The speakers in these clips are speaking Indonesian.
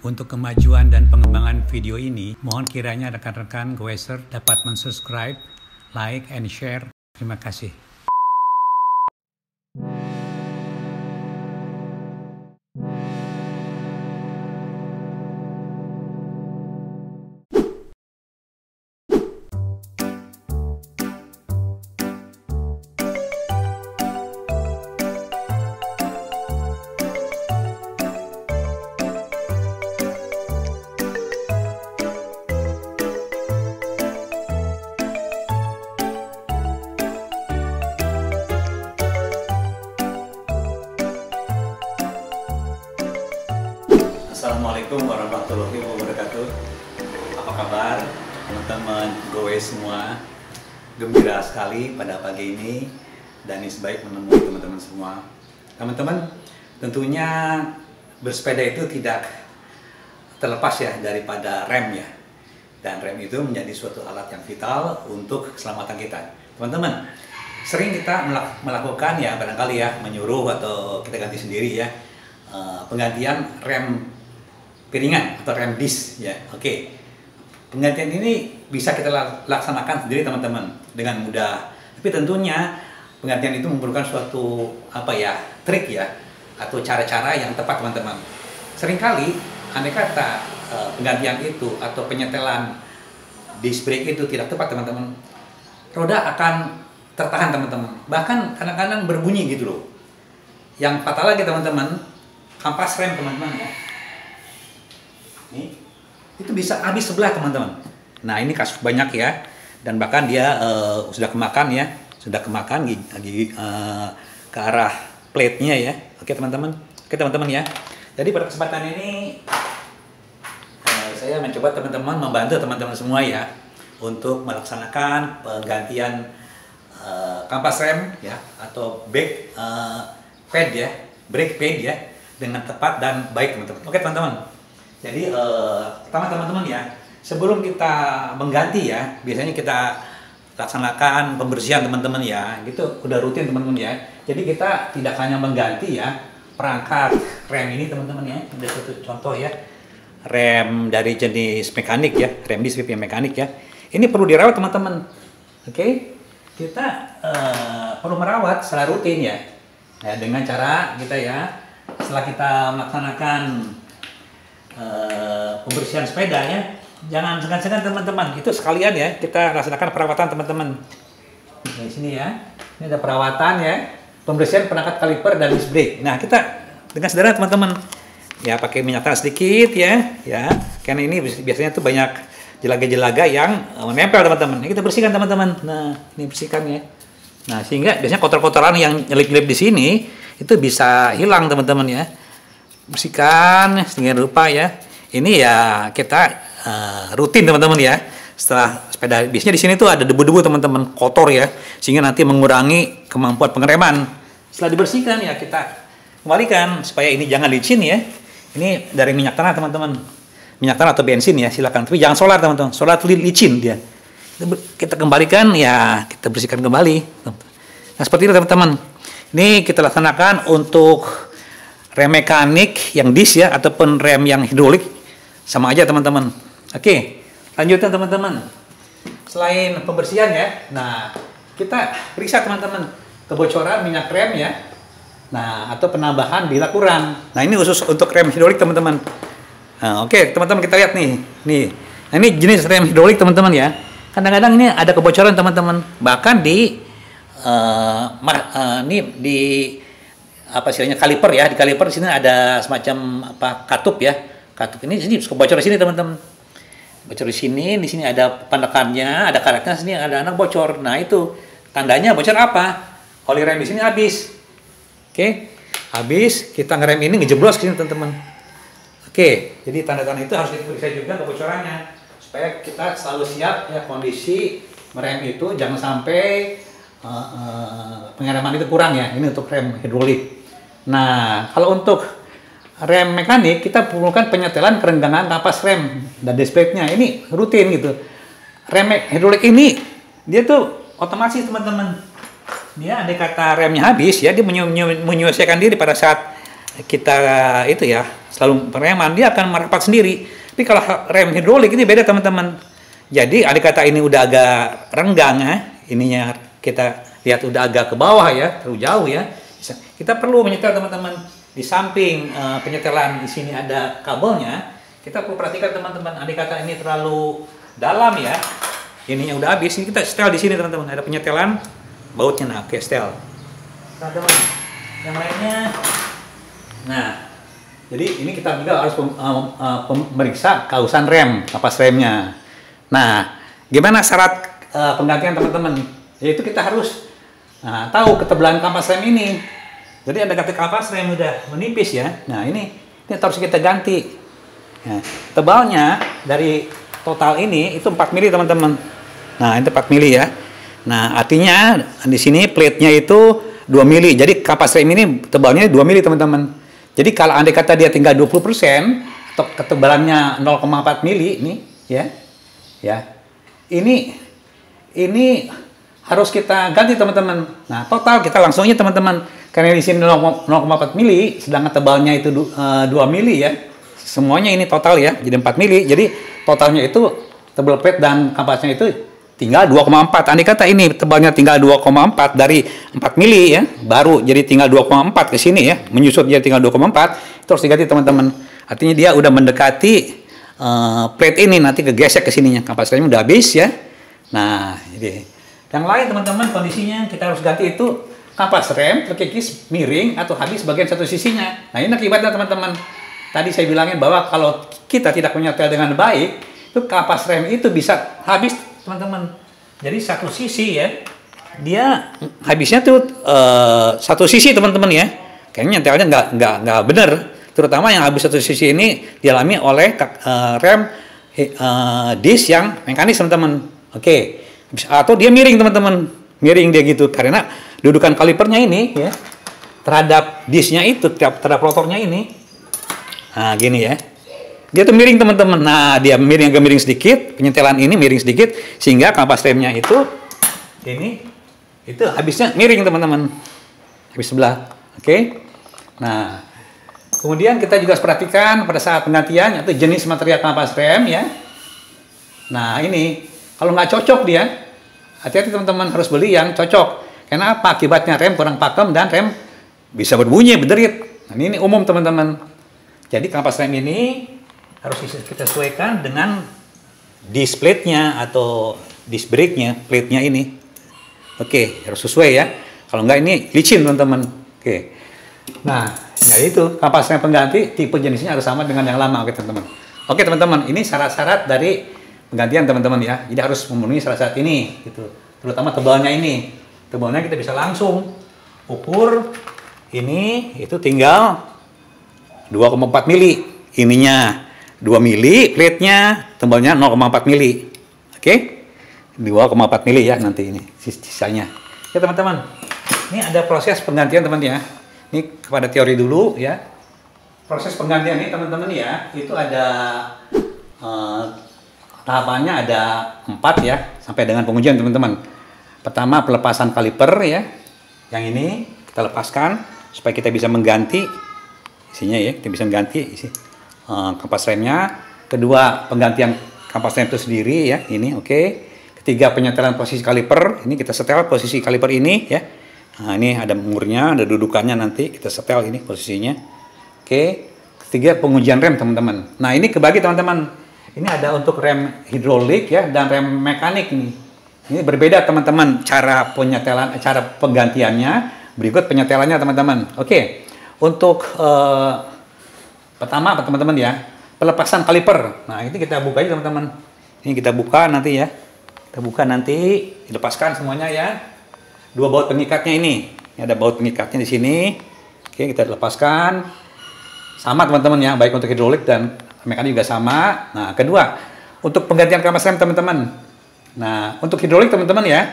Untuk kemajuan dan pengembangan video ini, mohon kiranya rekan-rekan Goeser dapat mensubscribe, like, and share. Terima kasih. Assalamualaikum warahmatullahi wabarakatuh. Apa kabar teman-teman Goes semua? Gembira sekali pada pagi ini Danis baik menemui teman-teman semua. Teman-teman, tentunya bersepeda itu tidak terlepas ya daripada rem ya. Dan rem itu menjadi suatu alat yang vital untuk keselamatan kita. Teman-teman, sering kita melakukan ya barangkali ya menyuruh atau kita ganti sendiri ya penggantian rem piringan atau rem disc ya. Oke. Penggantian ini bisa kita laksanakan sendiri teman-teman dengan mudah. Tapi tentunya penggantian itu memerlukan suatu trik ya atau cara-cara yang tepat teman-teman. Seringkali andai kata penggantian itu atau penyetelan disc brake itu tidak tepat teman-teman, roda akan tertahan teman-teman. Bahkan kadang-kadang berbunyi gitu loh. Yang fatal lagi teman-teman, kampas rem teman-teman ya. Itu bisa habis sebelah teman-teman. Nah ini kasus banyak ya, dan bahkan dia sudah kemakan ya, ke arah plate-nya ya. Oke teman-teman, ya. Jadi pada kesempatan ini saya mencoba teman-teman membantu teman-teman semua ya untuk melaksanakan penggantian kampas rem ya atau brake pad ya, brake pad ya dengan tepat dan baik teman-teman. Oke teman-teman. Jadi pertama teman-teman ya, sebelum kita mengganti ya, biasanya kita laksanakan pembersihan teman-teman ya, gitu udah rutin teman-teman ya. Jadi kita tidak hanya mengganti ya perangkat rem ini teman-teman ya, ada satu contoh ya, rem dari jenis mekanik ya, rem disc yang mekanik ya. Ini perlu dirawat teman-teman. Oke, kita perlu merawat secara rutin ya, dengan cara kita ya, setelah kita melaksanakan pembersihan sepeda ya, jangan segan-segan teman-teman, itu sekalian ya kita laksanakan perawatan teman-teman. Di sini ya, ini ada perawatan ya, pembersihan perangkat kaliper dan disc brake. Nah kita dengan sederhana teman-teman ya, pakai minyak tanah sedikit ya, karena ini biasanya tuh banyak jelaga-jelaga yang menempel teman-teman. Ini kita bersihkan teman-teman. Nah ini bersihkan ya. Nah sehingga biasanya kotor-kotoran yang nyelip-nyelip di sini itu bisa hilang teman-teman ya. Bersihkan sedemikian rupa ya. Ini ya kita rutin teman-teman ya. Setelah sepeda biasanya di sini tuh ada debu-debu teman-teman, kotor ya, sehingga nanti mengurangi kemampuan pengereman. Setelah dibersihkan ya kita kembalikan supaya ini jangan licin ya. Ini dari minyak tanah teman-teman, minyak tanah atau bensin ya silakan. Tapi jangan solar teman-teman, solar itu licin dia. Kita kembalikan ya, kita bersihkan kembali. Nah seperti itu teman-teman. Ini kita laksanakan untuk rem mekanik yang disc ya, ataupun rem yang hidrolik, sama aja teman-teman. Oke, lanjutkan teman-teman. Selain pembersihan ya, nah kita periksa teman-teman kebocoran minyak rem ya. Nah, atau penambahan bila kurang. Nah, ini khusus untuk rem hidrolik teman-teman. Nah, oke, teman-teman kita lihat nih. Nah, ini jenis rem hidrolik teman-teman ya. Kadang-kadang ini ada kebocoran teman-teman. Bahkan di kaliper ya, di kaliper di sini ada semacam katup ya. Katup ini bocor di sini teman-teman. Bocor di sini ada penekannya, ada karetnya, sini ada anak bocor. Nah, itu tandanya bocor apa? Oli rem di sini habis. Oke. Habis, kita ngerem ini ngejeblos ke sini teman-teman. Oke, jadi tanda-tanda itu harus kita periksa juga kebocorannya supaya kita selalu siap ya kondisi merem itu jangan sampai pengereman itu kurang ya. Ini untuk rem hidrolik. Nah, kalau untuk rem mekanik kita perlukan penyetelan kerenggangan kampas rem dan disc brake-nya. Ini rutin gitu. Rem hidrolik ini dia tuh otomatis teman-teman. Dia andai kata remnya habis ya, dia menyelesaikan diri pada saat kita itu ya selalu pereman, dia akan merapat sendiri. Tapi kalau rem hidrolik ini beda teman-teman. Jadi andai kata ini udah agak renggang ya, ininya kita lihat udah agak ke bawah ya, terlalu jauh ya. Kita perlu menyetel teman-teman di samping penyetelan di sini ada kabelnya. Kita perlu perhatikan teman-teman, andai kata ini terlalu dalam ya, ininya udah habis, ini kita setel di sini teman-teman, ada penyetelan bautnya, nah oke setel. Teman-teman, yang lainnya, nah jadi ini kita juga harus memeriksa kausan rem, kapas remnya. Nah, gimana syarat penggantian teman-teman? Yaitu kita harus tahu ketebalan kapas rem ini. Jadi ada kata kapas rem udah menipis ya. Nah ini harus kita ganti. Nah, tebalnya dari total ini itu 4 mili teman-teman. Nah itu 4 mili ya. Nah artinya di sini plate-nya itu 2 mili. Jadi kapas rem ini tebalnya 2 mili teman-teman. Jadi kalau andai kata dia tinggal 20% atau ketebalannya 0,4 mili ini ya. Ya. Ini harus kita ganti teman-teman. Nah total kita langsungnya teman-teman. Karena di sini 0,4 mili sedangkan tebalnya itu 2 mili ya. Semuanya ini total ya, jadi 4 mili. Jadi totalnya itu tebal plate dan kapasnya itu tinggal 2,4. Andai kata ini tebalnya tinggal 2,4 dari 4 mili ya, baru jadi tinggal 2,4 ke sini ya, menyusut jadi tinggal 2,4, itu harus diganti teman-teman. Artinya dia udah mendekati plate ini, nanti kegesek ke sininya, kapas remnya udah habis ya. Nah, jadi yang lain teman-teman kondisinya kita harus ganti itu kapas rem terkikis miring atau habis bagian satu sisinya. Nah ini akibatnya teman-teman. Tadi saya bilangin bahwa kalau kita tidak menyetel dengan baik, itu kapas rem itu bisa habis teman-teman. Jadi satu sisi ya, dia habisnya tuh satu sisi teman-teman ya. Kayaknya nyetelnya nggak benar. Terutama yang habis satu sisi ini dialami oleh rem disk yang mekanis teman-teman. Oke, atau dia miring teman-teman, miring dia gitu karena dudukan kalipernya ini ya terhadap disknya itu, terhadap rotornya ini. Nah gini ya, dia tuh miring teman-teman. Nah dia miring, agak miring sedikit, penyetelan ini miring sedikit sehingga kapas remnya itu ini itu habisnya miring teman-teman, habis sebelah. Oke. Nah kemudian kita juga harus perhatikan pada saat penggantian itu jenis material kapas rem ya. Nah ini kalau nggak cocok dia, hati-hati teman-teman, harus beli yang cocok. Karena apa? Akibatnya rem kurang pakem dan rem bisa berbunyi, berderit. Nah ini umum teman-teman. Jadi kapas rem ini harus kita sesuaikan dengan disc plate-nya atau disc brake-nya, plate-nya ini. Oke, harus sesuai ya. Kalau enggak ini licin teman-teman. Oke. Nah, ya itu kapas rem pengganti tipe jenisnya harus sama dengan yang lama, oke teman-teman. Oke teman-teman, ini syarat-syarat dari penggantian teman-teman ya. Jadi harus memenuhi syarat-syarat ini, gitu. Terutama tebalnya ini. Tebalnya kita bisa langsung ukur ini itu tinggal 2,4 mili, ininya 2 mili, plate-nya tebalnya 0,4 mili. Oke? 2,4 mili ya nanti ini sisanya. Ya teman-teman, ini ada proses penggantian teman-teman ya. Ini kepada teori dulu ya. Proses penggantian ini teman-teman ya, itu ada tahapannya ada 4 ya, sampai dengan pengujian teman-teman. Pertama pelepasan kaliper ya. Yang ini kita lepaskan supaya kita bisa mengganti isinya ya, kita bisa ganti isi kapas remnya. Kedua penggantian kapas rem itu sendiri ya, ini oke. Ketiga penyetelan posisi kaliper, ini kita setel posisi kaliper ini ya. Nah ini ada umurnya, ada dudukannya, nanti kita setel ini posisinya. Oke. Ketiga pengujian rem teman-teman. Nah ini kebagi teman-teman. Ini ada untuk rem hidrolik ya dan rem mekanik nih. Ini berbeda teman-teman cara penyetelan, cara penggantiannya. Berikut penyetelannya teman-teman. Oke. Untuk pertama teman-teman ya, pelepasan kaliper. Nah ini kita buka aja teman-teman. Ini kita buka nanti ya. Kita buka nanti, dilepaskan semuanya ya. Dua baut pengikatnya ini. Ini ada baut pengikatnya di sini. Oke, kita lepaskan. Sama teman-teman ya, baik untuk hidrolik dan mekanik juga sama. Nah kedua, untuk penggantian kapas rem teman-teman. Nah untuk hidrolik teman-teman ya,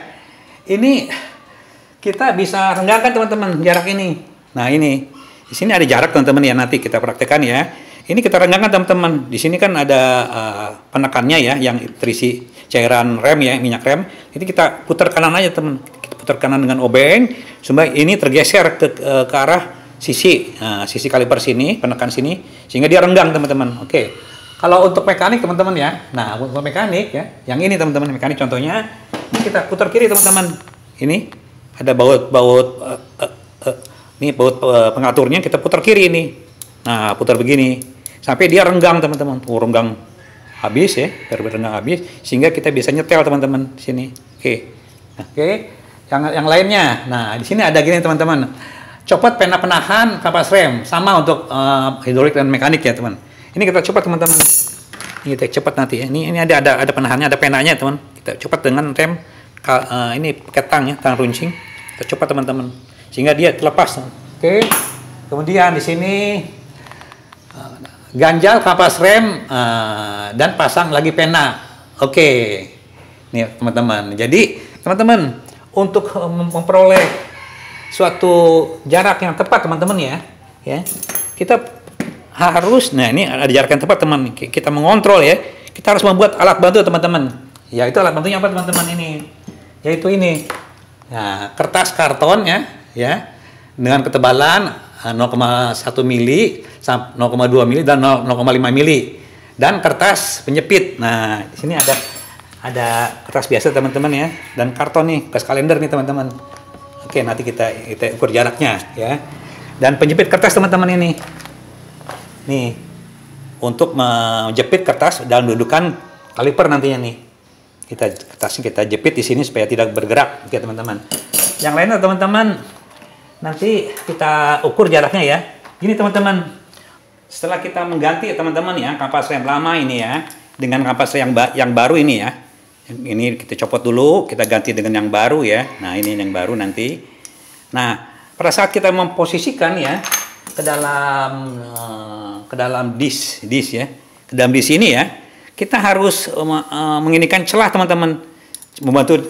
ini kita bisa renggangkan teman-teman jarak ini. Nah ini. Di sini ada jarak teman-teman ya, nanti kita praktekkan ya. Ini kita renggangkan teman-teman. Di sini kan ada penekannya ya, yang terisi cairan rem ya, minyak rem. Ini kita putar kanan aja teman. Kita putar kanan dengan obeng, supaya ini tergeser ke arah sisi kaliper sini, penekan sini, sehingga dia renggang teman-teman. Oke. Kalau untuk mekanik teman-teman ya, nah untuk mekanik ya, yang ini teman-teman mekanik contohnya, ini kita putar kiri teman-teman. Ini ada ini baut pengaturnya kita putar kiri ini. Nah putar begini sampai dia renggang teman-teman. Renggang habis ya, renggang habis, sehingga kita bisa nyetel teman-teman di sini. Oke. Oke. Yang lainnya, nah di sini ada gini teman-teman. Copot pena penahan kapas rem, sama untuk hidrolik dan mekanik ya teman. Ini kita copot teman-teman. Ini kita copot nanti ya. Ini ada penahannya, ada penanya teman. Kita copot dengan rem ini pakai tang ya, tang runcing. Kita copot teman-teman, sehingga dia terlepas. Oke. Kemudian di sini ganjal kapas rem dan pasang lagi pena. Oke. Nih teman-teman. Jadi teman-teman untuk memperoleh suatu jarak yang tepat teman-teman ya, kita harus, nah ini ada jarak yang tepat teman, kita mengontrol ya, kita harus membuat alat bantu teman-teman. Ya itu alat bantunya apa teman-teman ini? Yaitu ini, nah kertas karton ya, dengan ketebalan 0,1 mili, 0,2 mili dan 0,5 mili, dan kertas penjepit. Nah di sini ada kertas biasa teman-teman ya, dan karton nih, kertas kalender nih teman-teman. Oke, nanti kita ukur jaraknya ya. Dan penjepit kertas teman-teman ini. Nih. Untuk menjepit kertas dalam dudukan kaliper nantinya nih. Kertasnya kita jepit di sini supaya tidak bergerak, oke teman-teman. Yang lainnya teman-teman, nanti kita ukur jaraknya ya. Gini teman-teman. Setelah kita mengganti teman-teman ya kapas rem lama ini ya dengan kapas rem yang baru ini ya. Ini kita copot dulu, kita ganti dengan yang baru ya. Nah ini yang baru nanti. Nah pada saat kita memposisikan ya ke dalam disk ya, ke dalam disk ini ya, kita harus menginikan celah teman-teman,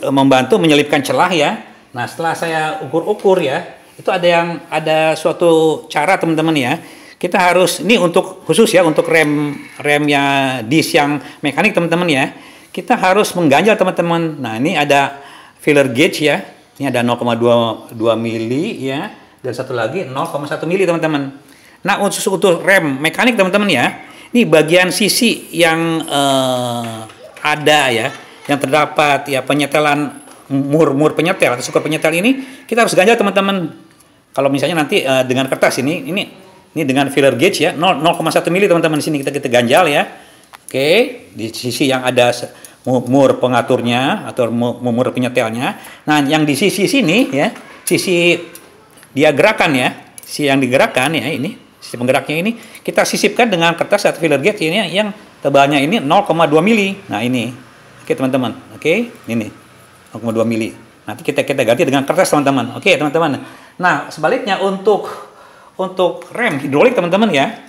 membantu menyelipkan celah ya. Nah setelah saya ukur-ukur ya, itu ada suatu cara teman-teman ya. Kita harus ini untuk khusus ya untuk remnya disk yang mekanik teman-teman ya. Kita harus mengganjal teman-teman. Nah ini ada filler gauge ya. Ini ada 0,2 mili ya. Dan satu lagi 0,1 mili teman-teman. Nah untuk rem mekanik teman-teman ya. Ini bagian sisi yang ada ya. Yang terdapat ya penyetelan mur penyetel atau sukur penyetel ini. Kita harus ganjal teman-teman. Kalau misalnya nanti dengan kertas ini dengan filler gauge ya. 0,1 mili teman-teman di sini kita ganjal ya. Oke, di sisi yang ada mur pengaturnya atau mur penyetelnya. Nah, yang di sisi sini ya, sisi dia gerakan ya, sisi yang digerakkan ya ini, sisi penggeraknya ini kita sisipkan dengan kertas atau filler gauge ini yang tebalnya ini 0,2 mili. Nah, ini. Oke, teman-teman. Oke, ini 0,2 mili. Nanti kita ganti dengan kertas, teman-teman. Oke, teman-teman. Nah, sebaliknya untuk rem hidrolik teman-teman ya.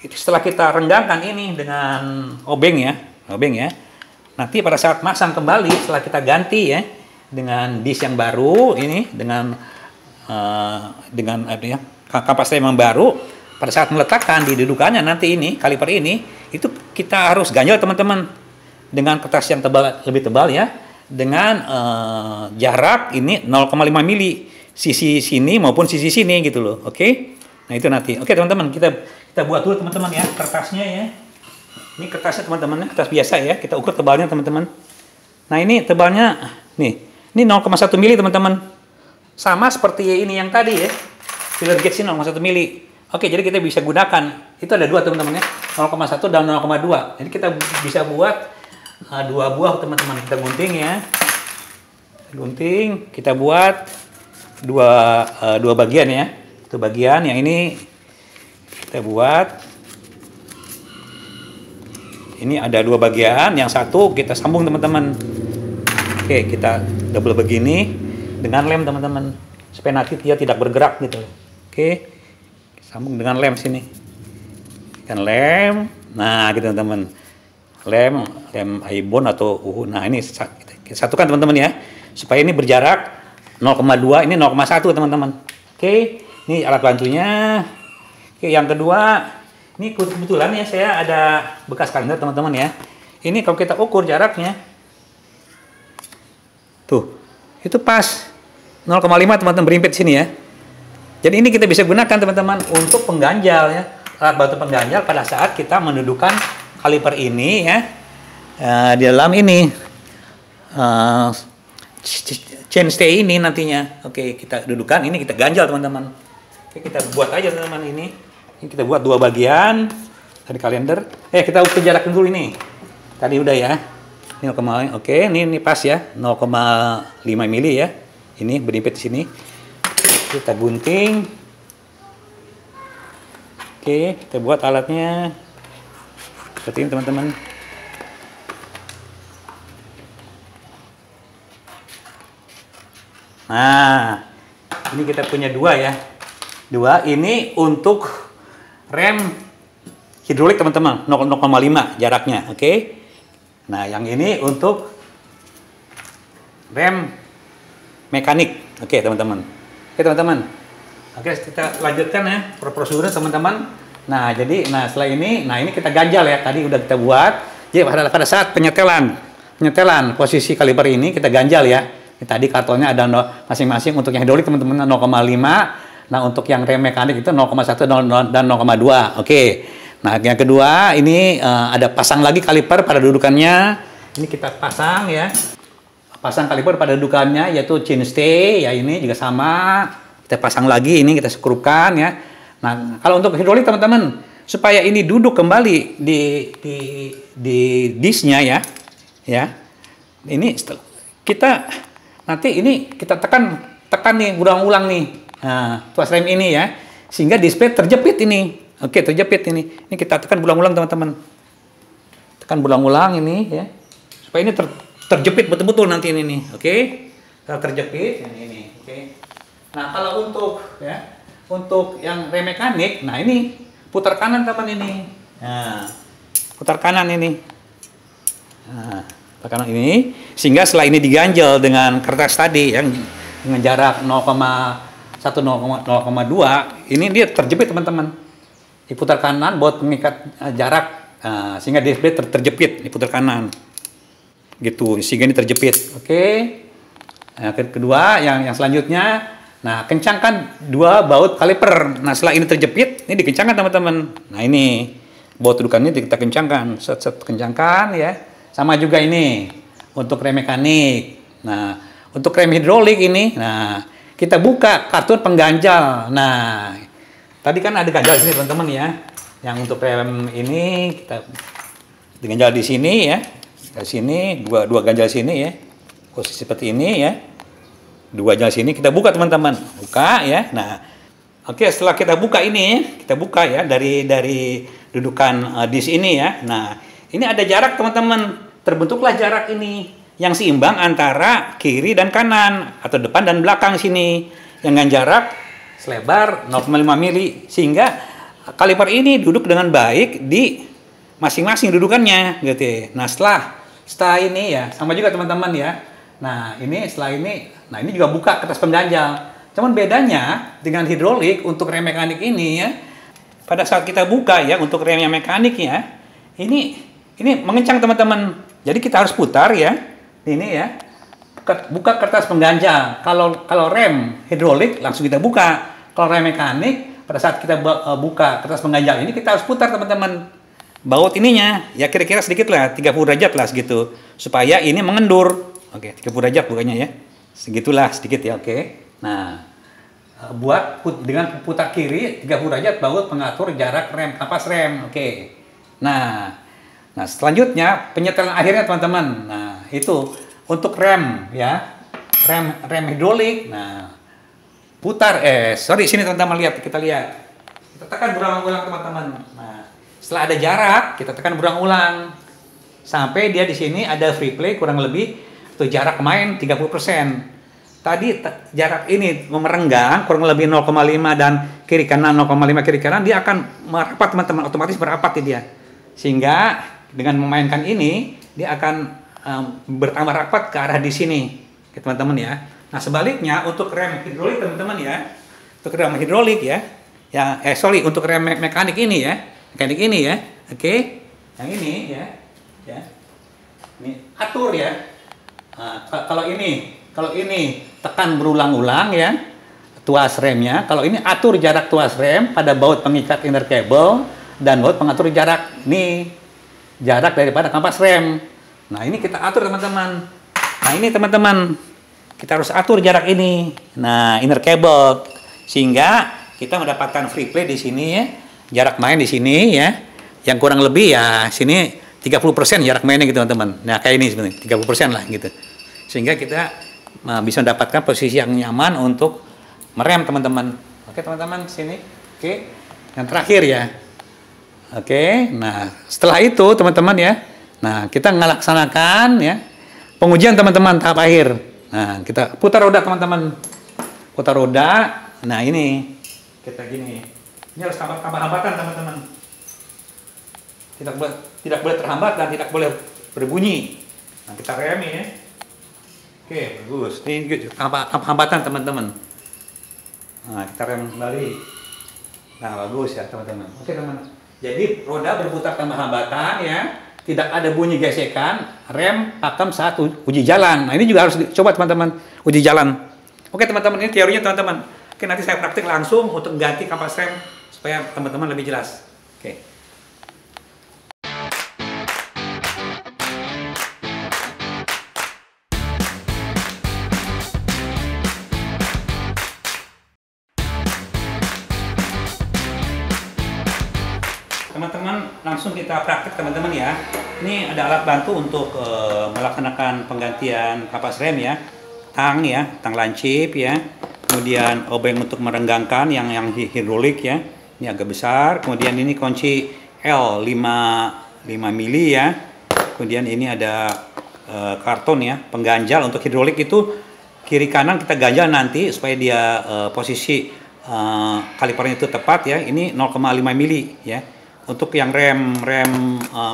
Itu setelah kita renggangkan ini dengan obeng ya. Nanti pada saat masang kembali setelah kita ganti ya dengan disk yang baru ini dengan kapas rem yang baru, pada saat meletakkan di dudukannya nanti ini kaliper ini itu kita harus ganjal teman-teman dengan kertas yang lebih tebal ya dengan jarak ini 0,5 mili sisi sini maupun sisi sini gitu loh. Oke. Nah itu nanti. Oke teman-teman, kita buat dulu teman-teman ya kertasnya ya. Ini kertasnya teman-teman, kertas biasa ya. Kita ukur tebalnya teman-teman. Nah ini tebalnya nih, ini 0,1 mili teman-teman. Sama seperti ini yang tadi ya. Filler gauge ini 0,1 mili. Oke, jadi kita bisa gunakan. Itu ada dua teman-teman ya, 0,1 dan 0,2. Jadi kita bisa buat dua buah teman-teman. Kita gunting ya. Gunting, kita buat dua bagian ya. Itu bagian yang ini kita buat. Ini ada dua bagian, yang satu kita sambung teman-teman. Oke, kita double begini dengan lem teman-teman supaya nanti dia tidak bergerak gitu. Oke, sambung dengan lem sini. Dan lem, nah gitu teman-teman. Lem ibon atau nah ini kita satukan teman-teman ya supaya ini berjarak 0,2, ini 0,1 teman-teman. Oke. Ini alat bantunya. Oke, yang kedua, ini kebetulan ya saya ada bekas kalender teman-teman ya. Ini kalau kita ukur jaraknya, tuh, itu pas 0,5 teman-teman berimpit sini ya. Jadi ini kita bisa gunakan teman-teman untuk pengganjal ya, alat bantu pengganjal pada saat kita mendudukan kaliper ini ya, di dalam ini chainstay ini nantinya. Oke, kita dudukan ini, kita ganjal teman-teman. Oke, kita buat aja teman-teman ini. Ini kita buat 2 bagian dari kalender. Kita ukur jarak dulu ini. Tadi udah ya. Ini 0, oke, ini pas ya, 0,5 mili ya. Ini berimpit di sini. Kita gunting. Oke, kita buat alatnya seperti ini teman-teman. Nah, ini kita punya 2 ya. 2 ini untuk rem hidrolik teman-teman, 0,5 jaraknya, oke. Nah, yang ini untuk rem mekanik, oke teman-teman. Oke teman-teman. Oke, kita lanjutkan ya prosedurnya teman-teman. Nah, jadi setelah ini, ini kita ganjal ya. Tadi udah kita buat. Jadi pada saat penyetelan posisi kaliper ini kita ganjal ya. Ini tadi kartonnya ada masing-masing untuk yang hidrolik teman-teman 0,5. Nah, untuk yang rem mekanik itu 0,1 dan 0,2. Oke. Nah, yang kedua ini ada pasang lagi kaliper pada dudukannya. Ini kita pasang ya. Pasang kaliper pada dudukannya yaitu chainstay ya, ini juga sama. Kita pasang lagi, ini kita sekrupkan ya. Nah, kalau untuk hidrolik teman-teman, supaya ini duduk kembali di disnya ya. Ya. Ini kita nanti ini kita tekan nih ulang-ulang nih. Nah, tuas rem ini ya. Sehingga display terjepit ini. Oke, terjepit ini. Ini kita tekan ulang-ulang teman-teman. Tekan ulang-ulang ini ya. Supaya ini terjepit betul-betul nanti ini nih. Oke. Terjepit ini. Oke. Nah, kalau untuk yang rem mekanik, nah ini putar kanan teman ini. Nah, putar kanan ini. Nah, putar kanan ini sehingga setelah ini diganjel dengan kertas tadi yang dengan jarak 0,1 0,2 ini dia terjepit teman-teman. Diputar kanan buat mengikat jarak sehingga display terjepit diputar kanan. Gitu, sehingga ini terjepit. Oke. Nah, kedua yang selanjutnya, nah kencangkan 2 baut kaliper. Nah, setelah ini terjepit, ini dikencangkan teman-teman. Nah, ini baut dudukan ini kita kencangkan, set kencangkan ya. Sama juga ini untuk rem mekanik. Nah, untuk rem hidrolik ini, nah kita buka kartun pengganjal. Nah, tadi kan ada ganjal di sini teman-teman ya. Yang untuk rem ini kita diganjal di sini ya. Dari sini dua ganjal sini ya, posisi seperti ini ya, 2 ganjal sini kita buka teman-teman, buka ya. Nah, oke, setelah kita buka ini, kita buka ya dari dudukan dis ini ya. Nah, ini ada jarak teman-teman, terbentuklah jarak ini yang seimbang antara kiri dan kanan atau depan dan belakang sini, dengan jarak selebar 0,5 mili sehingga kaliper ini duduk dengan baik di masing-masing dudukannya gitu ya. Nah, setelah ini ya sama juga teman-teman ya. Nah, ini setelah ini, nah ini juga buka kertas pengganjal. Cuman bedanya dengan hidrolik untuk rem mekanik ini ya, pada saat kita buka ya untuk rem yang mekanik ya, ini mengencang teman-teman. Jadi kita harus putar ya. Ini ya. Buka kertas pengganjal. Kalau rem hidrolik langsung kita buka. Kalau rem mekanik pada saat kita buka kertas pengganjal ini kita harus putar teman-teman. Baut ininya ya kira-kira sedikit lah 30 derajat lah segitu supaya ini mengendur. Oke, 30 derajat bukannya ya. Segitulah sedikit ya, oke. Nah, dengan putar kiri 30 derajat baut pengatur jarak rem kapas rem. Oke. Nah, selanjutnya penyetelan akhirnya teman-teman. Nah, itu untuk rem ya. Rem hidrolik. Nah, putar sini teman-teman kita lihat. Kita tekan berulang-ulang teman-teman. Nah, setelah ada jarak, kita tekan berulang-ulang sampai dia di sini ada free play kurang lebih atau jarak main 30%. Tadi jarak ini merenggang kurang lebih 0,5 dan kiri kanan 0,5 kiri kanan dia akan merapat teman-teman, otomatis merapat dia. Sehingga dengan memainkan ini dia akan bertambah rapat ke arah di sini, teman-teman ya. Nah, sebaliknya untuk rem hidrolik teman-teman ya. Untuk rem hidrolik ya. Untuk rem mekanik ini ya. Mekanik ini ya, oke, yang ini ya, ini atur ya. Nah, kalau ini tekan berulang-ulang ya, tuas remnya. Kalau ini atur jarak tuas rem pada baut pengikat inner cable dan baut pengatur jarak nih, jarak daripada kampas rem. Nah, ini kita atur teman-teman. Nah, ini teman-teman, kita harus atur jarak ini. Nah, inner cable sehingga kita mendapatkan free play di sini ya. Jarak main di sini ya. Yang kurang lebih ya sini 30% jarak mainnya gitu teman-teman. Nah, kayak ini sebenarnya 30% lah gitu. Sehingga kita bisa mendapatkan posisi yang nyaman untuk merem teman-teman. Oke teman-teman, sini. Oke. Yang terakhir ya. Oke. Nah, setelah itu teman-teman ya. Nah, kita melaksanakan ya pengujian teman-teman tahap akhir. Nah, kita putar roda teman-teman. Putar roda. Nah, ini kita gini. Ini harus tambah hambatan teman-teman. Tidak boleh terhambat dan tidak boleh berbunyi. Nah, kita rem ya. Oke, bagus. Ini hambatan teman-teman. Nah, kita rem kembali. Nah, bagus ya teman-teman. Oke teman. Jadi roda berputar tanpa hambatan ya. Tidak ada bunyi gesekan. Rem pakem saat uji jalan. Nah, ini juga harus dicoba teman-teman. Uji jalan. Oke teman-teman, ini teorinya teman-teman. Oke, nanti saya praktik langsung untuk ganti kampas rem supaya teman-teman lebih jelas. Oke. Teman-teman, langsung kita praktik teman-teman ya. Ini ada alat bantu untuk melaksanakan penggantian kampas rem ya. Tang ya, tang lancip ya. Kemudian obeng untuk merenggangkan yang hidrolik ya. Ini agak besar. Kemudian ini kunci L 5 mili ya. Kemudian ini ada karton ya, pengganjal untuk hidrolik itu kiri kanan kita ganjal nanti supaya dia posisi kalipernya itu tepat ya. Ini 0,5 mili ya. Untuk yang rem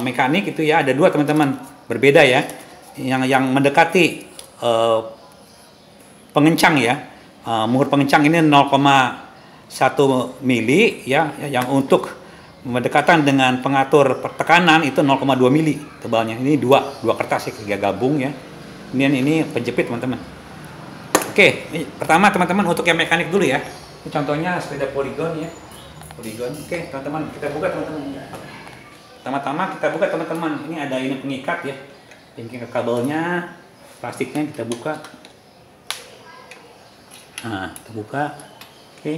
mekanik itu ya ada dua teman-teman, berbeda ya. Yang mendekati pengencang ya, muhur pengencang ini 0,1 mili ya. Yang untuk mendekatan dengan pengatur tekanan itu 0,2 mili tebalnya. Ini dua kertas ya, gabung ya. Kemudian ini penjepit teman-teman. Oke, ini pertama teman-teman untuk yang mekanik dulu ya. Ini contohnya sepeda Polygon ya. Polygon. Oke, teman-teman, kita buka teman-teman. Pertama-tama kita buka teman-teman. Ini ada ini pengikat ya. Pengikat kabelnya, plastiknya kita buka. Nah, kita buka. Oke.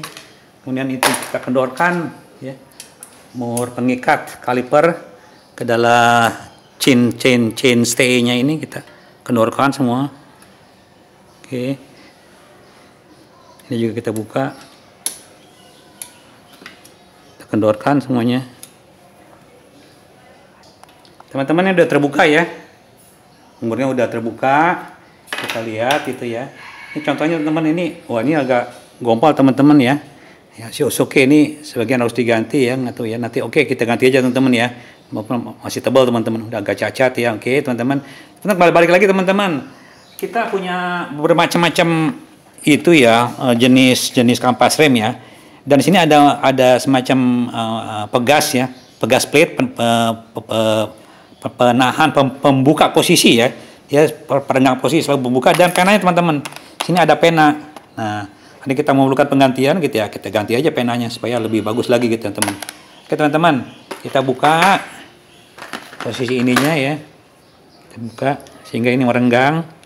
Kemudian itu kita kendorkan ya. Muhur pengikat kaliper ke dalam chain stay-nya ini kita kendorkan semua. Oke. Ini juga kita buka. Kendorkan semuanya. Teman-teman ini udah terbuka ya. Umurnya udah terbuka. Kita lihat itu ya. Ini contohnya teman-teman ini. Wah, ini agak gompal teman-teman ya. Ya, oke ini sebagian harus diganti ya, nggak tahu ya. Nanti oke kita ganti aja teman-teman ya. Masih tebal teman-teman, udah agak cacat ya. Oke, teman-teman. Balik lagi teman-teman. Kita punya bermacam-macam itu ya, jenis kampas rem ya. Dan di sini ada semacam pegas ya, pegas plate penahan pembuka posisi ya, perenggang posisi selalu membuka, dan penanya teman-teman, sini ada pena. Nah, ini kita memerlukan penggantian gitu ya, kita ganti aja penanya supaya lebih bagus lagi gitu teman-teman. Oke teman-teman, kita buka posisi ininya ya, kita buka sehingga ini merenggang.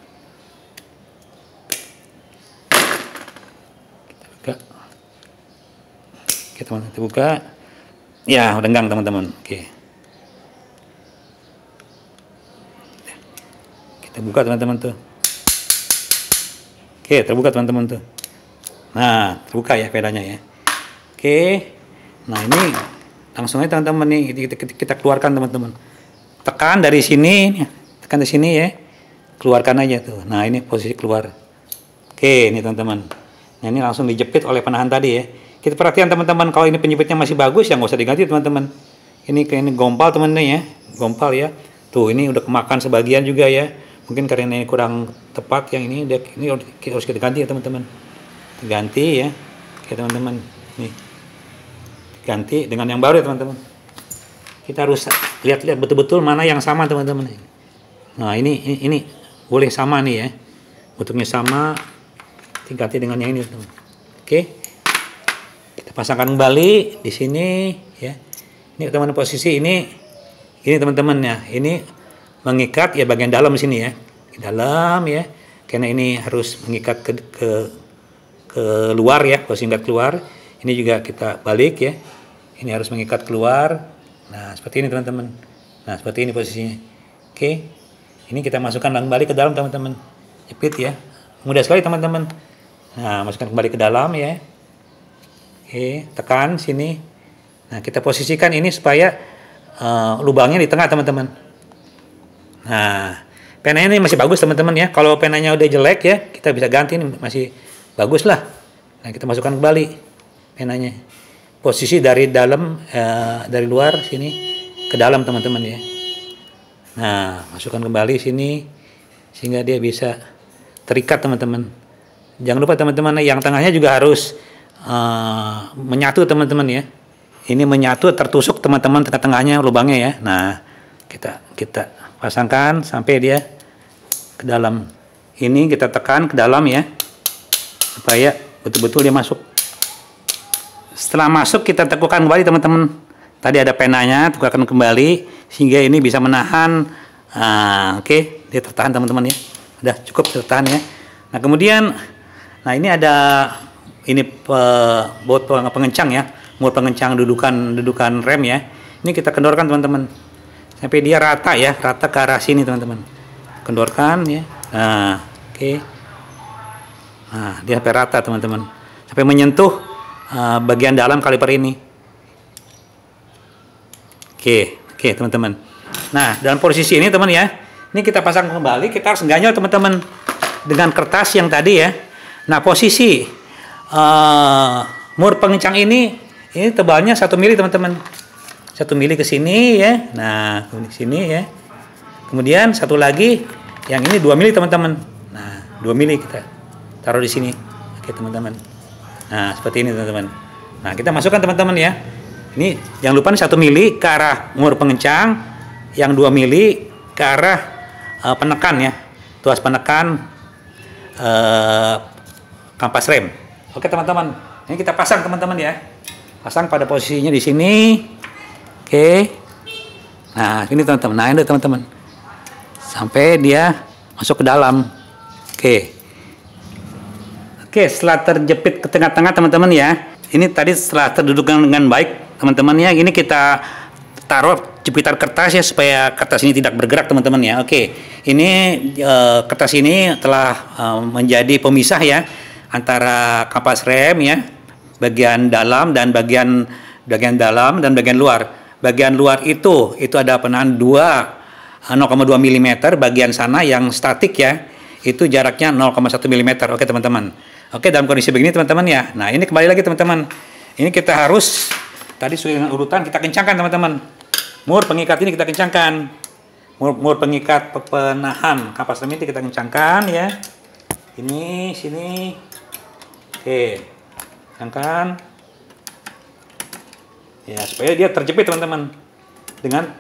Oke teman-teman, kita buka. Ya, renggang teman-teman. Oke. Kita buka teman-teman tuh. Oke, terbuka teman-teman tuh. Nah, terbuka ya pedanya ya. Oke. Nah, ini langsung aja teman-teman nih kita keluarkan teman-teman. Tekan dari sini, tekan dari sini ya. Keluarkan aja tuh. Nah, ini posisi keluar. Oke, ini teman-teman. Nah, ini langsung dijepit oleh penahan tadi ya. Kita perhatikan teman-teman, kalau ini penjepitnya masih bagus ya nggak usah diganti teman-teman. Ini gompal teman-teman ya, gompal ya. Tuh ini udah kemakan sebagian juga ya. Mungkin karena ini kurang tepat yang ini harus kita ganti ya teman-teman. Ganti ya, oke teman-teman. Nih, ganti dengan yang baru ya teman-teman. Kita harus lihat-lihat betul-betul mana yang sama teman-teman. Nah ini boleh sama nih ya, bentuknya sama. Ganti dengan yang ini teman. Oke. Kita pasangkan kembali di sini ya. Ini teman-teman posisi ini teman-teman ya. Ini mengikat ya bagian dalam sini ya. Di dalam ya. Karena ini harus mengikat ke luar ya, posisi mengikat keluar. Ini juga kita balik ya. Ini harus mengikat keluar. Nah, seperti ini teman-teman. Nah, seperti ini posisinya. Oke. Ini kita masukkan kembali ke dalam teman-teman. Jepit ya. Mudah sekali teman-teman. Nah, masukkan kembali ke dalam ya. Oke, tekan sini. Nah, kita posisikan ini supaya lubangnya di tengah teman-teman. Nah, penanya ini masih bagus teman-teman ya. Kalau penanya udah jelek ya, kita bisa ganti, ini masih bagus lah. Nah, kita masukkan kembali penanya. Posisi dari dalam, dari luar sini ke dalam teman-teman ya. Nah, masukkan kembali sini sehingga dia bisa terikat teman-teman. Jangan lupa teman-teman, yang tengahnya juga harus menyatu teman-teman ya. Ini menyatu, tertusuk teman-teman tengah-tengahnya lubangnya ya. Nah, kita pasangkan sampai dia ke dalam. Ini kita tekan ke dalam ya, supaya betul-betul dia masuk. Setelah masuk kita tekukan kembali teman-teman. Tadi ada penanya, tekan kembali sehingga ini bisa menahan. Oke, dia tertahan teman-teman ya. Udah cukup tertahan ya. Nah kemudian, nah ini ada baut pengencang ya, baut pengencang dudukan rem ya. Ini kita kendorkan teman-teman sampai dia rata ya, rata ke arah sini teman-teman. Kendorkan ya. Nah, oke. Nah dia sampai rata teman-teman, sampai menyentuh bagian dalam kaliper ini. Oke teman-teman. Nah dalam posisi ini teman ya, ini kita pasang kembali, kita harus ganjel teman-teman dengan kertas yang tadi ya. Nah posisi mur pengencang ini tebalnya 1 mili teman-teman, 1 mili ke sini ya. Nah ke sini ya. Kemudian satu lagi yang ini 2 mili teman-teman. Nah 2 mili kita taruh di sini. Oke teman-teman. Nah seperti ini teman-teman. Nah kita masukkan teman-teman ya. Ini jangan lupa 1 mili ke arah mur pengencang, yang 2 mili ke arah penekan ya, tuas penekan kampas rem. Oke teman-teman, ini kita pasang teman-teman ya, pasang pada posisinya di sini. Oke, nah ini teman-teman, nah ini teman-teman, sampai dia masuk ke dalam. Oke, setelah terjepit ke tengah-tengah teman-teman ya, ini tadi setelah terdudukkan dengan baik teman-teman ya, ini kita taruh jepitan kertas ya supaya kertas ini tidak bergerak teman-teman ya. Oke, ini kertas ini telah menjadi pemisah ya antara kampas rem ya, bagian dalam dan bagian dalam dan bagian luar. Bagian luar itu ada penahan 0,2 mm, bagian sana yang statik ya, itu jaraknya 0,1 mm. Oke teman-teman. Oke, dalam kondisi begini teman-teman ya. Nah ini kembali lagi teman-teman, ini kita harus tadi sesuai dengan urutan kita kencangkan teman-teman. Mur pengikat ini kita kencangkan. Mur pengikat penahan kampas rem ini kita kencangkan ya. Ini sini. Oke. Kencangkan. Ya, supaya dia terjepit teman-teman. Dengan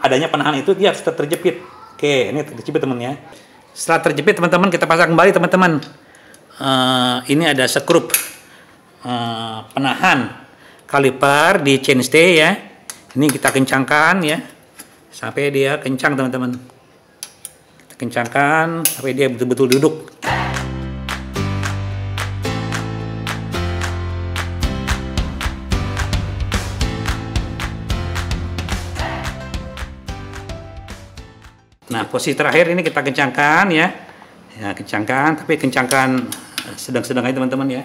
adanya penahan itu dia harus terjepit. Oke, ini terjepit teman ya. Setelah terjepit teman-teman, kita pasang kembali teman-teman. Ini ada skrup penahan kaliper di chainstay ya. Ini kita kencangkan ya sampai dia kencang teman-teman. Kita kencangkan sampai dia betul-betul duduk. Nah posisi terakhir ini kita kencangkan ya. Ya kencangkan, tapi kencangkan sedang-sedang aja teman-teman ya.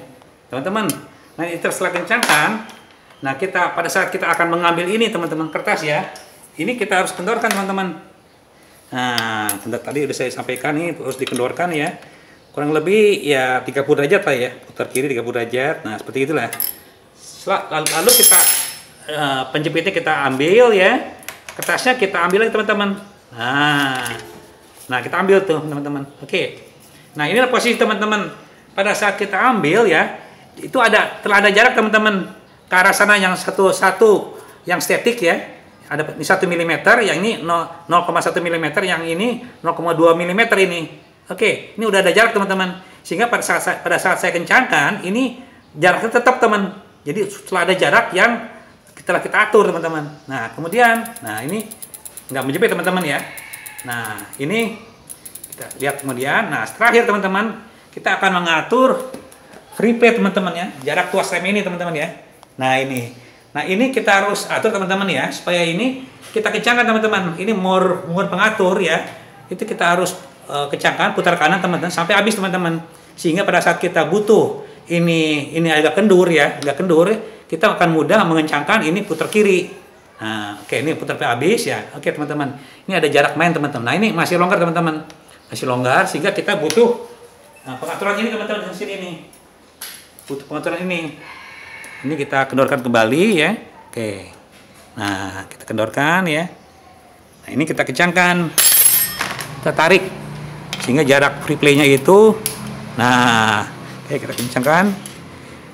Teman-teman, nah itu setelah kencangkan, nah kita pada saat kita akan mengambil ini teman-teman kertas ya, ini kita harus kendorkan teman-teman. Nah tadi udah saya sampaikan nih harus dikendorkan ya, kurang lebih ya 30 derajat lah ya, putar kiri 30 derajat. Nah seperti itulah. Lalu kita penjepitnya kita ambil ya, kertasnya kita ambil lagi teman-teman. Nah kita ambil tuh teman-teman. Oke. Nah inilah posisi teman-teman. Pada saat kita ambil ya, itu telah ada jarak teman-teman ke arah sana yang satu yang statik ya. Ada ini 1 mm, yang ini 0,1 mm, yang ini 0,2 mm ini. Oke, ini udah ada jarak teman-teman. Sehingga pada saat saya kencangkan, ini jaraknya tetap teman. Jadi setelah ada jarak yang kita atur teman-teman. Nah kemudian, nah ini nggak menjepit teman-teman ya. Nah ini kita lihat kemudian. Nah terakhir teman-teman, kita akan mengatur free play teman-teman ya, jarak tuas rem ini teman-teman ya. Nah ini kita harus atur teman-teman ya, supaya ini kita kencangkan teman-teman. Ini mode pengatur ya, itu kita harus kencangkan, putar kanan teman-teman sampai habis teman-teman. Sehingga pada saat kita butuh ini agak kendur ya, kita akan mudah mengencangkan ini putar kiri. Nah, oke, ini putar sampai habis ya. Oke teman-teman, ini ada jarak main teman-teman. Nah ini masih longgar teman-teman, masih longgar sehingga kita butuh pengaturan ini teman-teman di sini nih. Butuh pengaturan ini. Ini kita kendorkan kembali ya. Oke. Nah, kita kendorkan ya. Nah, ini kita kencangkan. Kita tarik sehingga jarak free play-nya itu oke, kita kencangkan.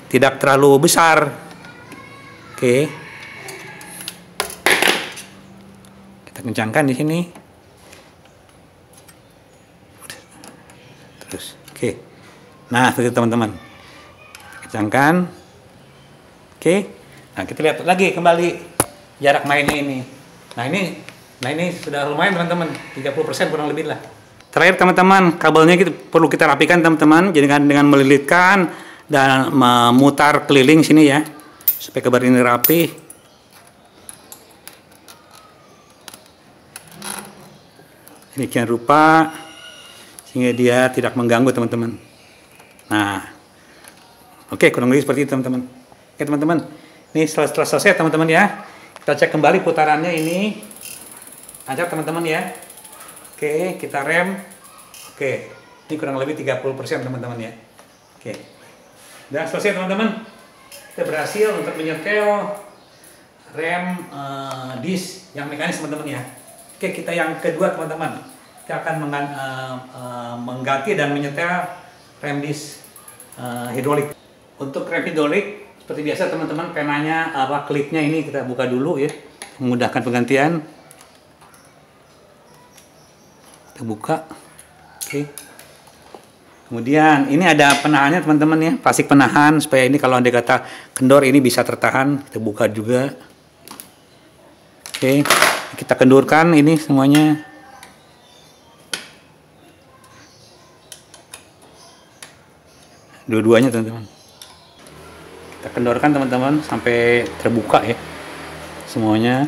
Tidak terlalu besar. Oke. Kita kencangkan di sini. Terus. Oke. Nah, seperti teman-teman. Kencangkan. Oke. Nah, kita lihat lagi kembali jarak mainnya ini. Nah, ini sudah lumayan teman-teman, 30% kurang lebih lah. Terakhir teman-teman, kabelnya perlu kita rapikan teman-teman, jadi dengan melilitkan dan memutar keliling sini ya, supaya kabel ini rapi. Demikian rupa sehingga dia tidak mengganggu teman-teman. Nah, oke, kurang lebih seperti itu teman-teman. Oke teman-teman, ini setelah selesai teman-teman ya, kita cek kembali putarannya ini lancar teman-teman ya. Oke, kita rem. Oke, ini kurang lebih 30% teman-teman ya. Oke, udah selesai teman-teman. Kita berhasil untuk menyetel rem disk yang mekanis teman-teman ya. Oke, kita yang kedua teman-teman, kita akan mengganti dan menyetel rem disk hidrolik. Untuk rem hidrolik seperti biasa teman-teman, penanya klipnya ini kita buka dulu ya, memudahkan penggantian. Kita buka. Oke. Kemudian ini ada penahannya teman-teman ya, plastik penahan supaya ini kalau anda kata kendor ini bisa tertahan. Kita buka juga. Oke, kita kendurkan ini semuanya. Dua-duanya teman-teman. Kita kendorkan teman-teman sampai terbuka ya semuanya.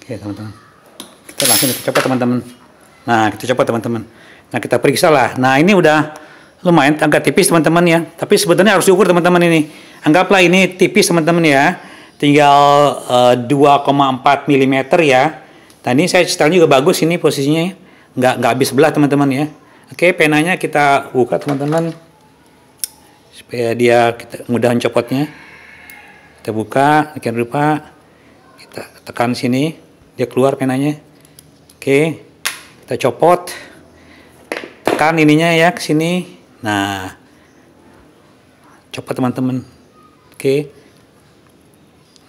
Oke teman-teman, kita langsung coba teman-teman. Nah kita coba teman-teman. Nah kita periksa lah. Nah ini udah lumayan agak tipis teman-teman ya. Tapi sebetulnya harus diukur teman-teman ini. Anggaplah ini tipis teman-teman ya. Tinggal 2,4 mm ya. Nah ini saya setelnya juga bagus ini posisinya ya. Nggak habis sebelah teman-teman ya. Oke, penanya kita buka teman-teman supaya dia kita mudah mencopotnya. Kita buka, demikian rupa kita tekan sini, dia keluar penanya. Oke, kita copot, tekan ininya ya ke sini. Nah, copot teman-teman. Oke,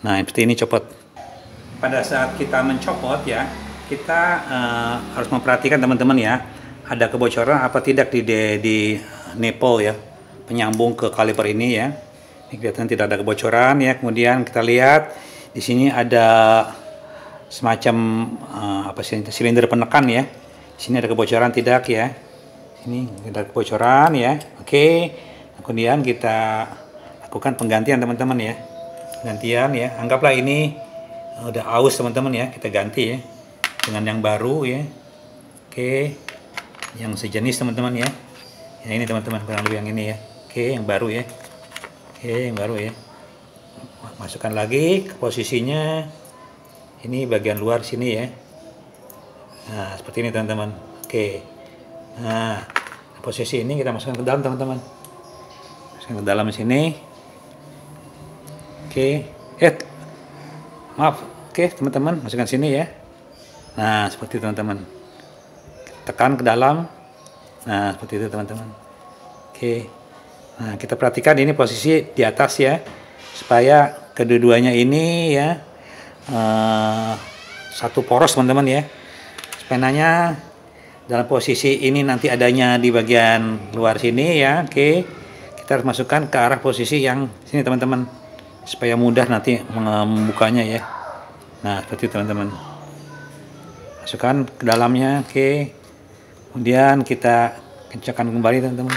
nah seperti ini copot. Pada saat kita mencopot ya, kita harus memperhatikan teman-teman ya, ada kebocoran apa tidak di nipple ya, penyambung ke kaliper ini ya. Ini kelihatan tidak ada kebocoran ya. Kemudian kita lihat di sini ada semacam silinder penekan ya. Di sini ada kebocoran tidak ya? Ini ada kebocoran ya. Oke. Kemudian kita lakukan penggantian teman-teman ya. Penggantian ya. Anggaplah ini udah aus teman-teman ya. Kita ganti ya dengan yang baru ya. Oke, yang sejenis teman-teman ya. Yang ini teman-teman, kurang lebih yang ini ya. Oke, yang baru ya. Oke, yang baru ya. Masukkan lagi ke posisinya. Ini bagian luar sini ya. Nah seperti ini teman-teman. Oke. Nah posisi ini kita masukkan ke dalam teman-teman. Masukkan ke dalam sini. Oke. Maaf. Oke teman-teman, masukkan sini ya. Nah seperti itu teman-teman, tekan ke dalam. Nah seperti itu teman-teman. Oke, nah kita perhatikan ini posisi di atas ya, supaya kedua-duanya ini ya satu poros teman-teman ya. Penanya dalam posisi ini nanti adanya di bagian luar sini ya. Oke, kita harus masukkan ke arah posisi yang sini teman-teman, supaya mudah nanti membukanya ya. Nah seperti itu teman-teman, masukkan ke dalamnya. Oke, kemudian kita kencangkan kembali teman-teman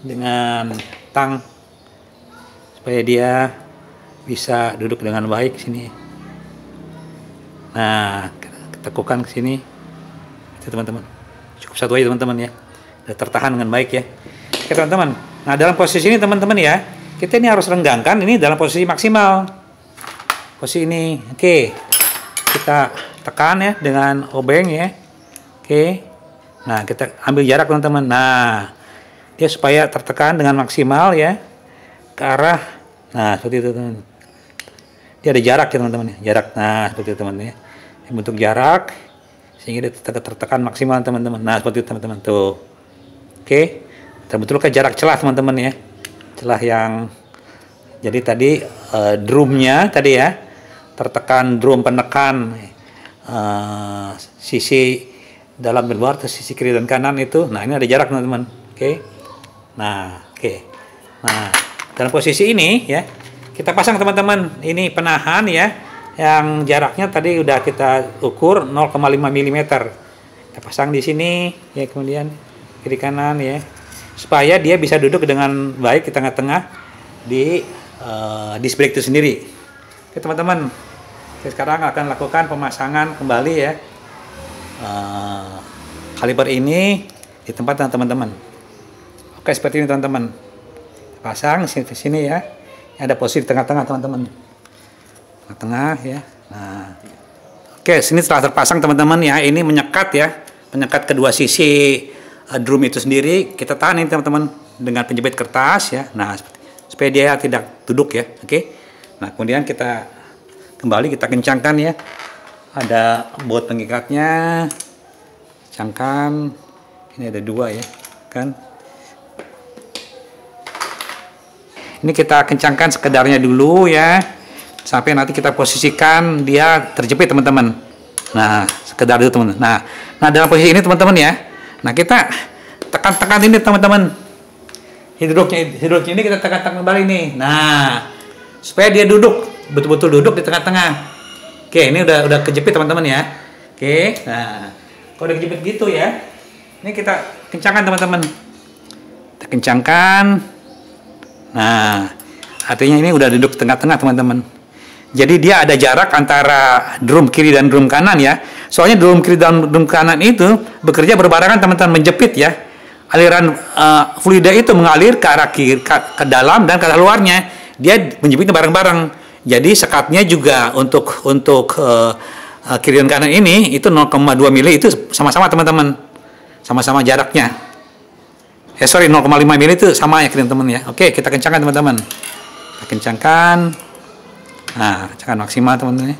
dengan tang supaya dia bisa duduk dengan baik sini. Nah teguhkan ke sini itu teman-teman, cukup satu aja teman-teman ya, udah tertahan dengan baik ya. Oke teman-teman, nah dalam posisi ini teman-teman ya, kita ini harus renggangkan ini dalam posisi maksimal, posisi ini. Oke, kita tekan ya dengan obeng ya. Oke, nah kita ambil jarak teman-teman. Nah dia supaya tertekan dengan maksimal ya ke arah, nah seperti itu teman-teman. Dia ada jarak ya teman-teman, jarak. Nah seperti itu teman-teman ya, bentuk jarak sehingga dia tertekan maksimal teman-teman. Nah seperti itu teman-teman tuh. Oke, terbetulkan jarak celah teman-teman ya, celah yang jadi tadi drumnya tadi ya, tertekan drum penekan sisi dalam dan luar, sisi kiri dan kanan itu. Nah ini ada jarak teman-teman. Oke, nah oke, nah dalam posisi ini ya kita pasang teman-teman ini penahan ya, yang jaraknya tadi udah kita ukur 0,5 mm. Kita pasang di sini ya, kemudian kiri kanan ya, supaya dia bisa duduk dengan baik di tengah-tengah di disc brake itu sendiri. Oke teman-teman, kita sekarang akan lakukan pemasangan kembali ya kaliper ini di tempat teman-teman. Oke seperti ini teman-teman, pasang di sini ya. Ada posisi di tengah-tengah teman-teman, tengah ya. Nah, oke, sini setelah terpasang teman-teman ya, ini menyekat ya, menyekat kedua sisi drum itu sendiri. Kita tahan ini teman-teman dengan penjepit kertas ya. Nah, supaya dia tidak duduk ya. Oke. Nah, kemudian kita kembali kita kencangkan ya. Ada baut pengikatnya, kencangkan. Ini ada dua ya, kan? Ini kita kencangkan sekedarnya dulu ya, sampai nanti kita posisikan dia terjepit teman-teman. Nah sekedar itu teman-teman. Nah dalam posisi ini teman-teman ya, nah kita tekan-tekan ini teman-teman, hidroknya ini kita tekan-tekan kembali nih. Nah supaya dia duduk, betul-betul duduk di tengah-tengah. Oke, ini udah kejepit teman-teman ya. Oke, nah kalau udah kejepit gitu ya, ini kita kencangkan teman-teman, kita kencangkan. Nah, artinya ini udah duduk tengah-tengah teman-teman. Jadi dia ada jarak antara drum kiri dan drum kanan ya. Soalnya drum kiri dan drum kanan itu bekerja berbarengan teman-teman, menjepit ya. Aliran fluida itu mengalir ke arah kiri, ke dalam dan ke arah luarnya. Dia menjepitnya bareng-bareng. Jadi sekatnya juga untuk kiri dan kanan ini itu 0,2 mili itu sama-sama teman-teman. Sama-sama jaraknya. 0,5 mili itu sama ya teman-teman ya. Oke, kita kencangkan teman-teman. Kita kencangkan. Nah, kencangkan maksimal teman-teman ya.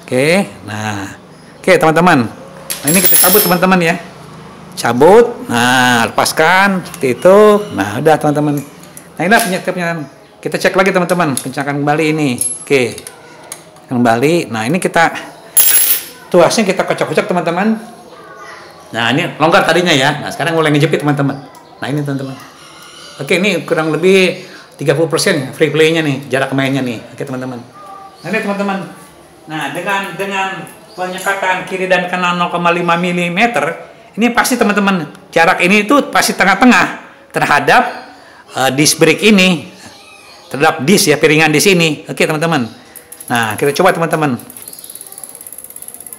Oke, nah. Oke, teman-teman. Nah, ini kita cabut teman-teman ya. Cabut. Nah, lepaskan seperti itu. Nah, udah teman-teman. Nah, inilah penyakitnya. Kita cek lagi teman-teman, kencangkan kembali ini. Oke. Kembali. Nah, ini kita tuasnya kita kocok-kocok teman-teman. Nah, ini longgar tadinya ya. Nah, sekarang mulai ngejepit teman-teman. Nah ini teman-teman. Oke, ini kurang lebih 30% free play-nya nih, jarak mainnya nih. Oke teman-teman. Nah ini teman-teman. Nah dengan penyekatan kiri dan kanan 0,5 mm, ini pasti teman-teman jarak ini itu pasti tengah-tengah terhadap disc brake ini, terhadap disc ya, piringan di sini. Oke teman-teman. Nah kita coba teman-teman.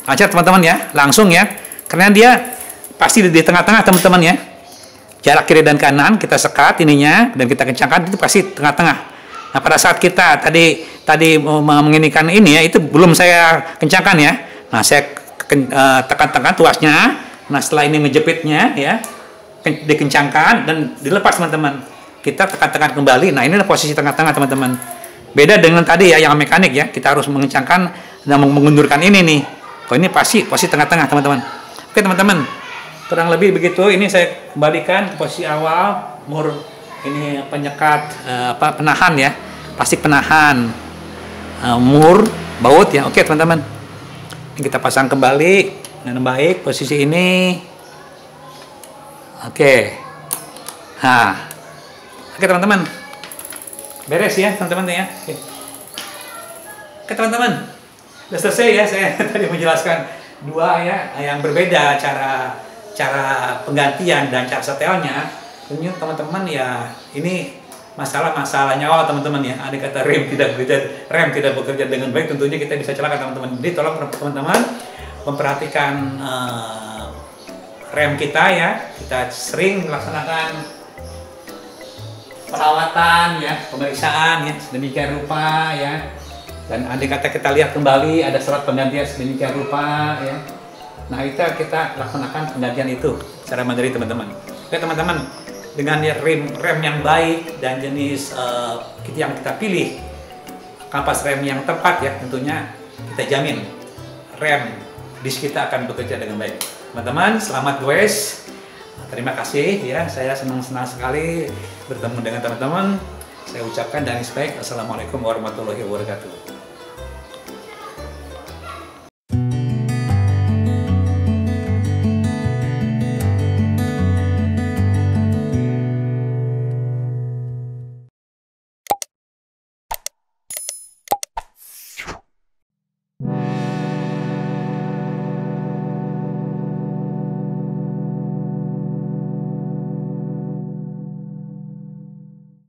Lancar teman-teman ya, langsung ya, karena dia pasti di tengah-tengah teman-teman ya. Jarak kiri dan kanan kita sekat ininya dan kita kencangkan itu pasti tengah-tengah. Nah pada saat kita tadi menginikan ini ya, itu belum saya kencangkan ya. Nah saya tekan-tekan tuasnya. Nah setelah ini ngejepitnya ya, dikencangkan dan dilepas teman-teman. Kita tekan-tekan kembali. Nah ini adalah posisi tengah-tengah teman-teman. Beda dengan tadi ya yang mekanik ya, kita harus mengencangkan dan mengundurkan ini nih. Kalau ini pasti posisi tengah-tengah teman-teman. Oke teman-teman. Kurang lebih begitu. Ini saya kembalikan ke posisi awal. Mur ini penyekat penahan ya, plastik penahan, mur baut ya. Oke teman-teman, ini kita pasang kembali dengan baik posisi ini. Oke. Nah, oke teman-teman, beres ya teman-teman ya. Oke teman-teman, udah selesai ya saya tadi menjelaskan dua ya yang berbeda cara penggantian dan cara setelnya. Tentunya teman-teman ya ini masalah nyawa teman-teman ya. Ada kata rem tidak bekerja dengan baik, tentunya kita bisa celaka teman-teman. Jadi tolong teman-teman memperhatikan rem kita ya. Kita sering melaksanakan perawatan ya, pemeriksaan ya sedemikian rupa ya. Dan andai kata kita lihat kembali ada surat penggantian sedemikian rupa ya. Nah, kita laksanakan penggantian itu secara mandiri teman-teman. Oke teman-teman, dengan rem yang baik dan jenis kit yang kita pilih, kampas rem yang tepat ya, tentunya kita jamin rem disk kita akan bekerja dengan baik. Teman-teman, selamat goes. Terima kasih ya, saya senang sekali bertemu dengan teman-teman. Saya ucapkan dengan baik, assalamualaikum warahmatullahi wabarakatuh.